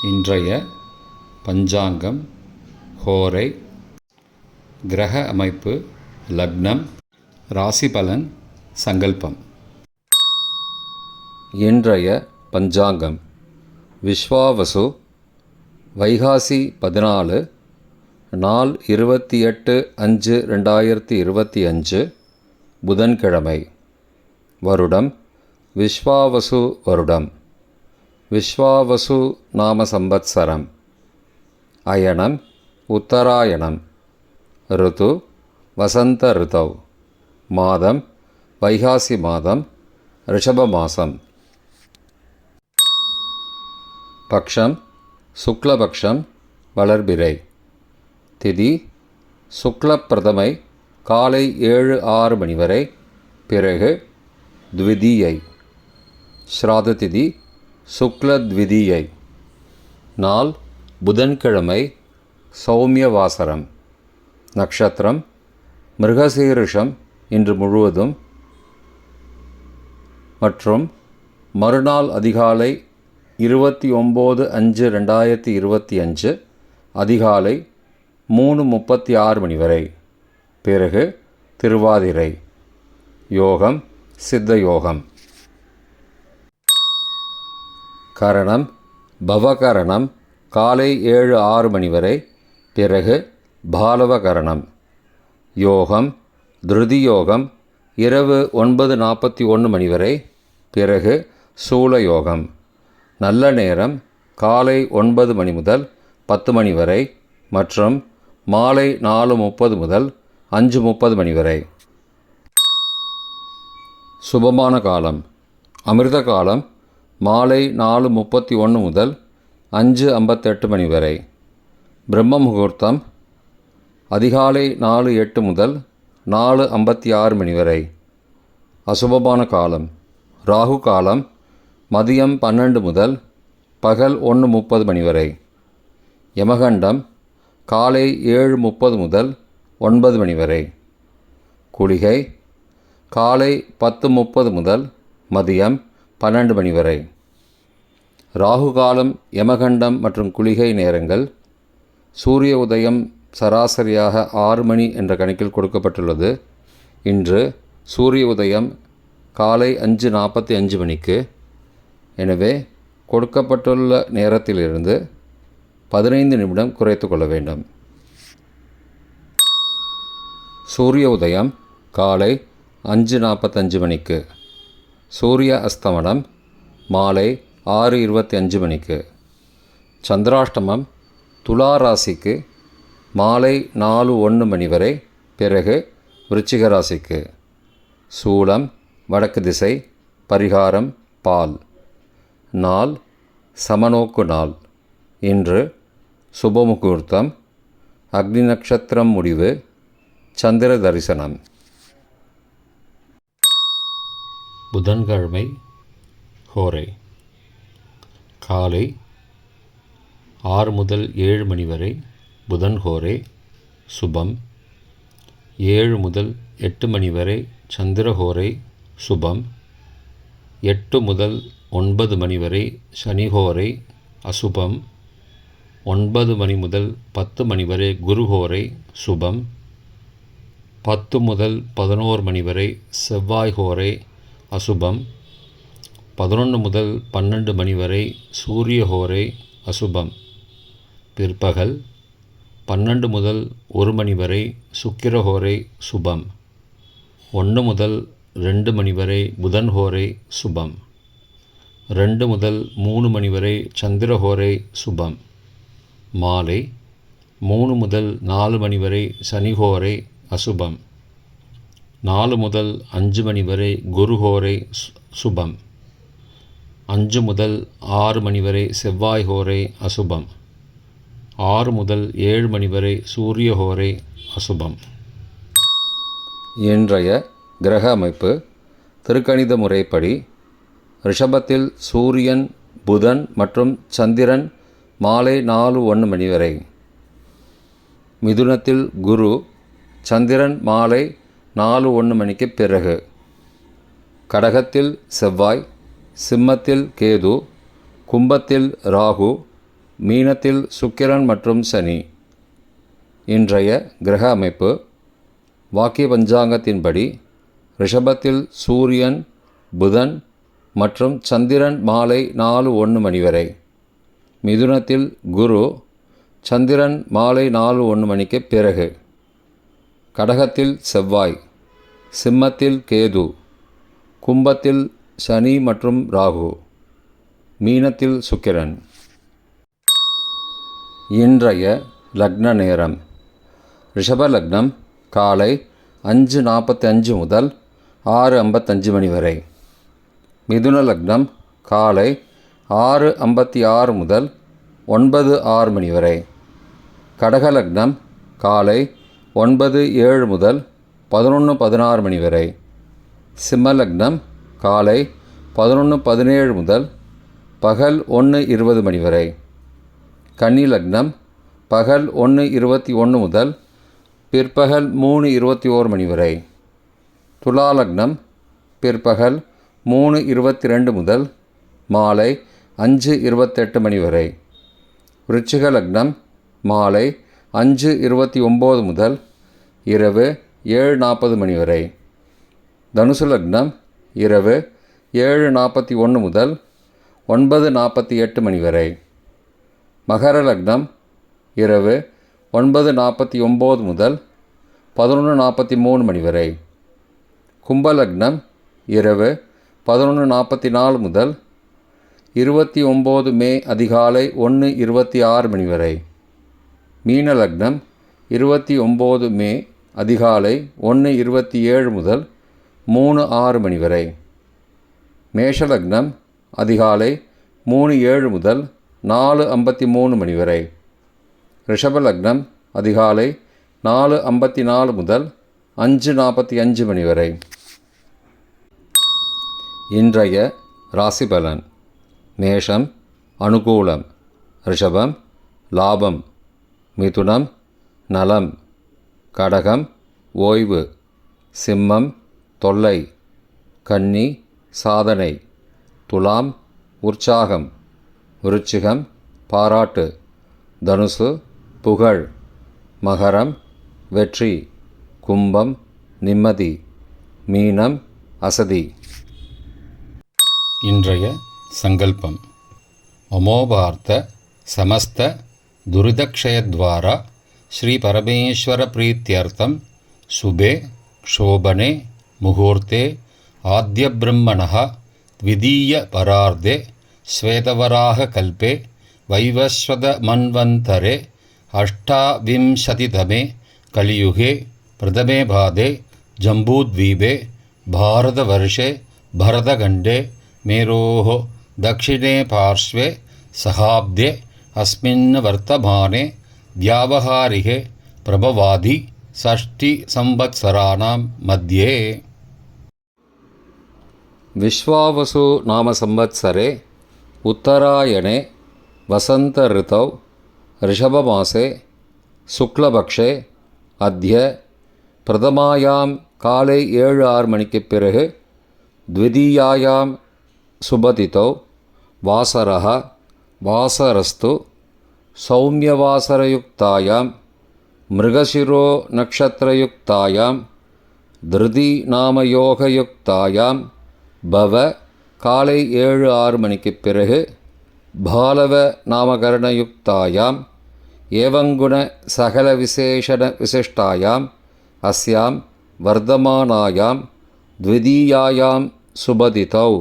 இன்றைய பஞ்சாங்கம், ஹோரை, கிரக அமைப்பு, லக்னம், ராசி பலன், சங்கல்பம். இன்றைய பஞ்சாங்கம் விஸ்வாவசு, வைகாசி 14, நாள் 28/5/2025, புதன்கிழமை. வருடம் விஸ்வாவசு வருடம். விஸ்வாவசு நாம சம்பத்சரம். அயனம் உத்தராயணம். ருது வசந்த ருதவ். மாதம் வைகாசி மாதம், ரிஷப மாசம். பக்ஷம் சுக்லபக்ஷம், வளர்பிறை. திதி சுக்லப்பிரதமை காலை 7-6 மணி வரை, பிறகு த்விதீயை. ஸ்ராத திதி சுக்லத்விதீயை. நாள் புதன்கிழமை, சௌமியவாசரம். நக்ஷத்திரம் மிருகசீரிஷம் இன்று முழுவதும் மற்றும் மறுநாள் அதிகாலை 29/5/2025 அதிகாலை 3:36 மணி வரை, பிறகு திருவாதிரை. யோகம் சித்த யோகம். கரணம் பவகரணம் காலை 7-6 மணி வரை, பிறகு பாலவகரணம். யோகம் திருதியோகம் இரவு 9:41 மணி வரை, பிறகு சூலயோகம். நல்ல நேரம் காலை 9 மணி முதல் 10 மணி வரை மற்றும் மாலை 4:30 முதல் 5:30 மணி வரை. சுபமான காலம் அமிர்த காலம் மாலை 4:31 முதல் 5:58 மணி வரை. பிரம்ம முகூர்த்தம் அதிகாலை 4:08 முதல் 4:56 மணி வரை. அசுபமான காலம் ராகு காலம் மதியம் 12 முதல் பகல் 1:30 மணி வரை. யமகண்டம் காலை 7:30 முதல் 9 மணி வரை. குளிகை காலை 10:30 முதல் மதியம் 12 மணி வரை. ராகு காலம், யமகண்டம் மற்றும் குளிகை நேரங்கள். சூரிய உதயம் சராசரியாக 6 மணி என்ற கணக்கில் கொடுக்கப்பட்டுள்ளது. இன்று சூரிய உதயம் காலை 5:45 மணிக்கு. எனவே கொடுக்கப்பட்டுள்ள நேரத்திலிருந்து 15 நிமிடம் குறைத்து கொள்ள வேண்டும். சூரிய உதயம் காலை 5:45 மணிக்கு. சூரிய அஸ்தமனம் மாலை 6:25 மணிக்கு. சந்திராஷ்டமம் துலா ராசிக்கு மாலை 4:01 மணி வரை, பிறகு விருச்சிக ராசிக்கு. சூலம் வடக்கு திசை. பரிகாரம் பால். நாள் சமநோக்கு நாள். இன்று சுபமுகூர்த்தம். அக்னி நட்சத்திரம் முடிவு. சந்திர தரிசனம். புதன்கிழமை ஹோரை காலை 6 முதல் 7 மணி வரை புதன் ஹோரை சுபம். 7 முதல் 8 மணி வரை சந்திர ஹோரை சுபம். 8 முதல் 9 மணி வரை சனி ஹோரை அசுபம். 9 மணி முதல் 10 மணி வரை குரு ஹோரை சுபம். 10 முதல் 11 மணி வரை செவ்வாய் ஹோரை அசுபம். 11 முதல் 12 மணி வரை சூரிய ஹோரை அசுபம். பிற்பகல் 12 முதல் 1 மணி வரை சுக்கிர ஹோரை சுபம். 1 முதல் 2 மணி வரை புதன் ஹோரை சுபம். 2 முதல் 3 மணி வரை சந்திர ஹோரை சுபம். மாலை 3 முதல் 4 மணி வரை சனி ஹோரை அசுபம். 4 முதல் 5 மணி வரை குரு ஹோரை சுபம். 5 முதல் 6 மணி வரை செவ்வாய் ஹோரை அசுபம். 6 முதல் 7 மணி வரை சூரிய ஹோரை அசுபம். இன்றைய கிரக அமைப்பு திருக்கணித முறைப்படி ரிஷபத்தில் சூரியன், புதன் மற்றும் சந்திரன் மாலை 4:01 மணி வரை. மிதுனத்தில் குரு, சந்திரன் மாலை 4:01 மணிக்கு பிறகு. கடகத்தில் செவ்வாய், சிம்மத்தில் கேது, கும்பத்தில் ராகு, மீனத்தில் சுக்கிரன் மற்றும் சனி. இன்றைய கிரக அமைப்பு. வாக்கிய பஞ்சாங்கத்தின்படி ரிஷபத்தில் சூரியன், புதன் மற்றும் சந்திரன் மாலை 4:01 மணி வரை. மிதுனத்தில் குரு, சந்திரன் மாலை 4:01 மணிக்கு பிறகு. கடகத்தில் செவ்வாய், சிம்மத்தில் கேது, கும்பத்தில் சனி மற்றும் ராகு, மீனத்தில் சுக்கிரன். இன்றைய லக்ன நேரம். ரிஷப லக்னம் காலை 5:45 முதல் 6:55 மணி வரை. மிதுன லக்னம் காலை 6:56 முதல் 9:06 மணி வரை. கடக லக்னம் காலை 9:07 முதல் 11:16 மணி வரை. சிம்ம லக்னம் காலை 11:17 முதல் பகல் 1:20 மணி வரை. கன்னி லக்னம் பகல் 1:21 முதல் பிற்பகல் 3:21 மணி வரை. துலா லக்னம் பிற்பகல் 3:22 முதல் மாலை 5:28 மணி வரை. விருச்சிக லக்னம் மாலை 5:29 முதல் இரவு 7:40 மணி வரை. தனுசு லக்னம் இரவு 7:41 முதல் 9:48 மணி வரை. மகர லக்னம் இரவு 9:49 முதல் 11:43 மணி வரை. கும்ப லக்னம் இரவு 11:44 முதல் 29 மே அதிகாலை 1:26 மணி வரை. மீன லக்னம் 29 மே அதிகாலை 1:27 முதல் 3:06 மணி வரை. மேஷ லக்னம் அதிகாலை 3:07 முதல் 4:53 மணி வரை. ரிஷப லக்னம் அதிகாலை 4:54 முதல் 5:45 மணி வரை. இன்றைய ராசி பலன். மேஷம் அனுகூலம், ரிஷபம் லாபம், மிதுனம் நலம், கடகம் ஓய்வு, சிம்மம் தொல்லை, கன்னி சாதனை, துலாம் உற்சாகம், விருச்சிகம் பாராட்டு, தனுசு புகழ், மகரம் வெற்றி, கும்பம் நிம்மதி, மீனம் அசதி. இன்றைய சங்கல்பம். அமோபார்த்த சமஸ்த துரிதக்ஷயத்வாரா ஸ்ரீ பரமேஸ்வர பிரீத்யர்த்தம் சுபே க்ஷோபனே முகூர்த்தே ஆத்ய பிரம்மணः த்விதீய பரார்த்தே ஸ்வேதவராக கல்பே வைவஸ்வத மன்வந்தரே அஷ்டாவிம்சதிதமே கலியுகே பிரதமே பாதே ஜம்பூத்வீபே பாரதவர்ஷே பரதகண்டே மேரோः दक्षिणे पार्श्वे सहाब्दे अस्मिन् वर्तमाने व्यावहारिके प्रभवादि षष्टिसंवत्सराणां मध्ये. विश्वावसु नाम संवत्सरे उत्तरायणे वसंत ऋतौ ऋषभमासे शुक्लपक्षे अद्य प्रथमायां काले 7:06 मणिक्कु पिறகு द्वितीयायां सुबतितौ वासरः वासरस्तु सौम्यवासरयुक्तायां मृगशिरो नक्षत्रयुक्तायां धृतिनामयोगयुक्तायां भव काले 7:06 मणिक्कु पिறகு बालव नामकरणयुक्तायां एवंगुण सकलविशेषणविशिष्टायाम् अस्यां वर्धमानायां द्वितीयायां सुबतितौ